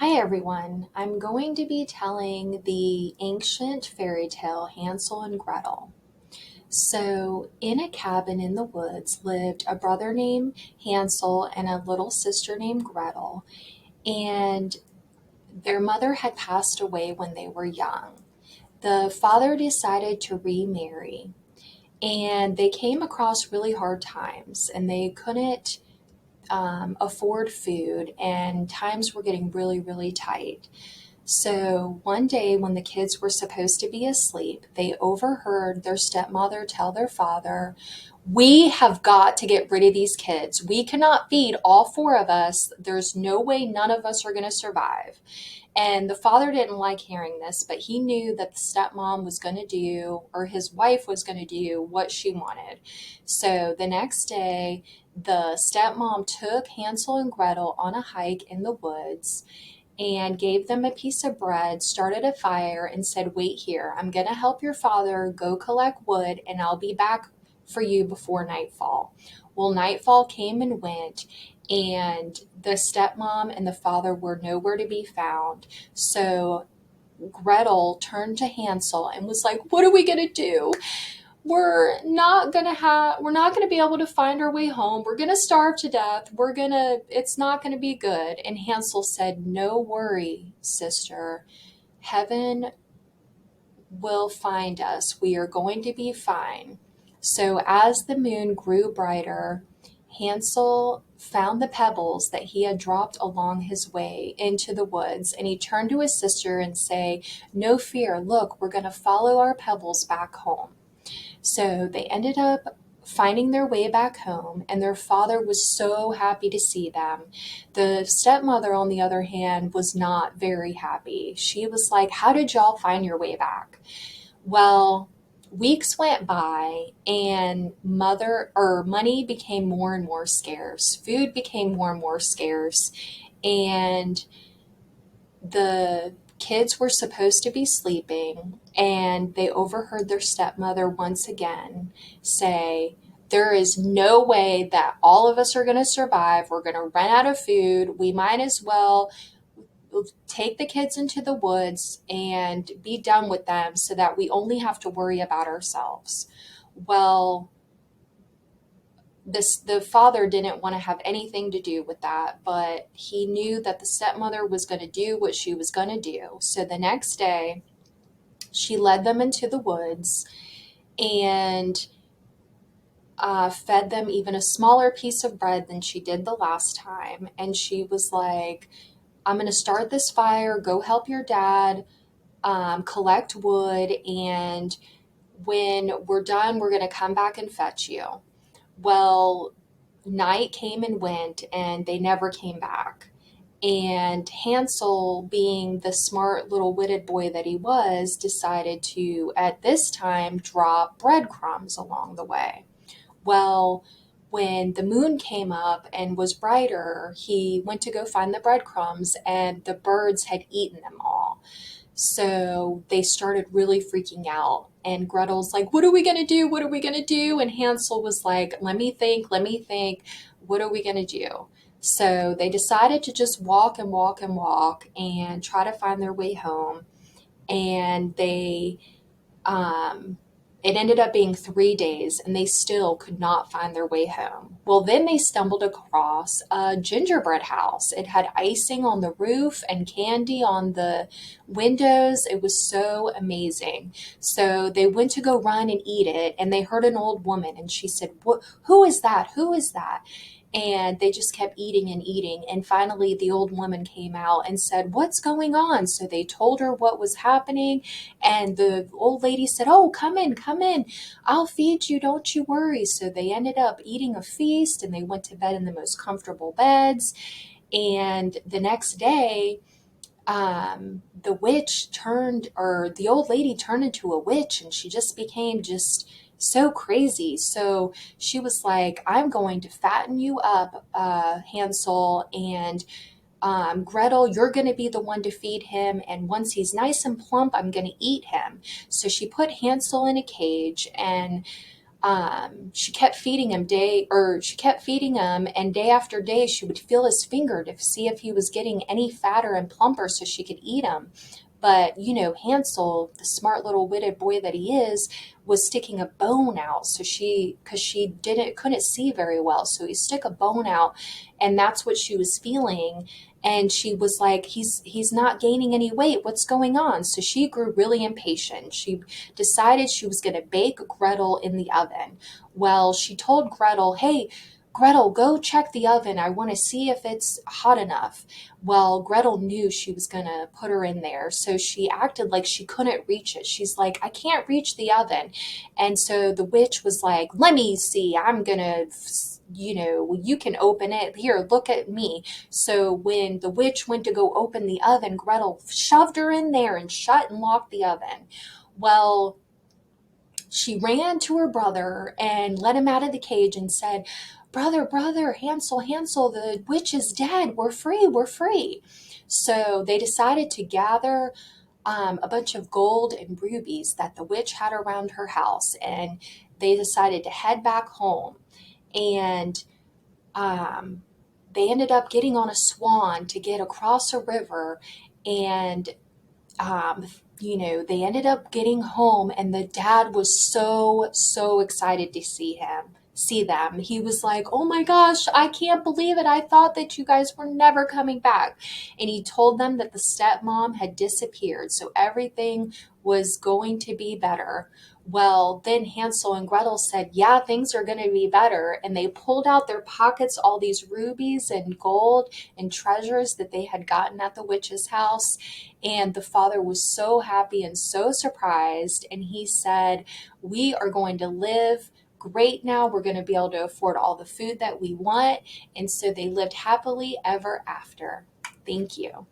Hi everyone. I'm going to be telling the ancient fairy tale Hansel and Gretel. So, in a cabin in the woods lived a brother named Hansel and a little sister named Gretel, and their mother had passed away when they were young. The father decided to remarry, and they came across really hard times, and they couldn't afford food, and times were getting really, really tight. So one day, when the kids were supposed to be asleep, they overheard their stepmother tell their father, "We have got to get rid of these kids. We cannot feed all four of us. There's no way none of us are going to survive." And the father didn't like hearing this, but he knew that the stepmom was going to do, or his wife was going to do, what she wanted. So the next day, the stepmom took Hansel and Gretel on a hike in the woods and gave them a piece of bread, started a fire, and said, "Wait here. I'm going to help your father go collect wood, and I'll be back for you before nightfall." Well, nightfall came and went, and the stepmom and the father were nowhere to be found. So Gretel turned to Hansel and was like, "What are we going to do? We're not gonna be able to find our way home. We're gonna starve to death. It's not gonna be good." And Hansel said, "No worry, sister. Heaven will find us. We are going to be fine." So as the moon grew brighter, Hansel found the pebbles that he had dropped along his way into the woods, and he turned to his sister and say, "No fear, look, we're going to follow our pebbles back home." So they ended up finding their way back home, and their father was so happy to see them. The stepmother, on the other hand, was not very happy. She was like, "How did y'all find your way back?" Well, weeks went by, and money became more and more scarce. Food became more and more scarce, and the kids were supposed to be sleeping, and they overheard their stepmother once again say, "There is no way that all of us are going to survive. We're going to run out of food. We might as well take the kids into the woods and be done with them so that we only have to worry about ourselves." Well, the father didn't want to have anything to do with that, but he knew that the stepmother was going to do what she was going to do. So the next day, she led them into the woods and fed them even a smaller piece of bread than she did the last time. And she was like, "I'm going to start this fire. Go help your dad, collect wood, and when we're done, we're going to come back and fetch you." Well, night came and went, and they never came back. And Hansel, being the smart little witted boy that he was, decided to, at this time, drop breadcrumbs along the way. Well, when the moon came up and was brighter, he went to go find the breadcrumbs, and the birds had eaten them all. So they started really freaking out. And Gretel's like, "What are we going to do? What are we going to do?" And Hansel was like, "Let me think, let me think. What are we going to do?" So they decided to just walk and walk and walk and try to find their way home. And um, it ended up being 3 days, and they still could not find their way home. Well, then they stumbled across a gingerbread house. It had icing on the roof and candy on the windows. It was so amazing. So they went to go run and eat it, and they heard an old woman, and she said, "What? Who is that? Who is that?" And they just kept eating and eating. And finally, the old woman came out and said, "What's going on?" So they told her what was happening. And the old lady said, "Oh, come in, come in. I'll feed you. Don't you worry." So they ended up eating a feast, and they went to bed in the most comfortable beds. And the next day, the old lady turned into a witch, and she just became just so crazy. So she was like, "I'm going to fatten you up, Hansel, and Gretel, you're going to be the one to feed him. And once he's nice and plump, I'm going to eat him." So she put Hansel in a cage, and she kept feeding him and day after day she would feel his finger to see if he was getting any fatter and plumper so she could eat him. But Hansel, the smart little witted boy that he is, was sticking a bone out. So because she couldn't see very well, so he stuck a bone out, and that's what she was feeling. And she was like, he's not gaining any weight. What's going on? So she grew really impatient. She decided she was going to bake Gretel in the oven. Well, she told Gretel, hey, Gretel, go check the oven. I want to see if it's hot enough. Well, Gretel knew she was going to put her in there, so she acted like she couldn't reach it. She's like, I can't reach the oven. And so the witch was like, let me see. I'm going to, you can open it. Here, look at me. So when the witch went to go open the oven, Gretel shoved her in there and shut and locked the oven. Well, she ran to her brother and let him out of the cage and said, brother, brother, Hansel, Hansel, the witch is dead. We're free. We're free. So they decided to gather a bunch of gold and rubies that the witch had around her house, and they decided to head back home. And um, they ended up getting on a swan to get across a river, and um, they ended up getting home, and the dad was so excited to see them. He was like, oh my gosh, I can't believe it. I thought that you guys were never coming back. And he told them that the stepmom had disappeared, so everything was going to be better. Well, then Hansel and Gretel said, yeah, things are going to be better. And they pulled out their pockets all these rubies and gold and treasures that they had gotten at the witch's house. And the father was so happy and so surprised. And he said, we are going to live great now. We're going to be able to afford all the food that we want. And so they lived happily ever after. Thank you.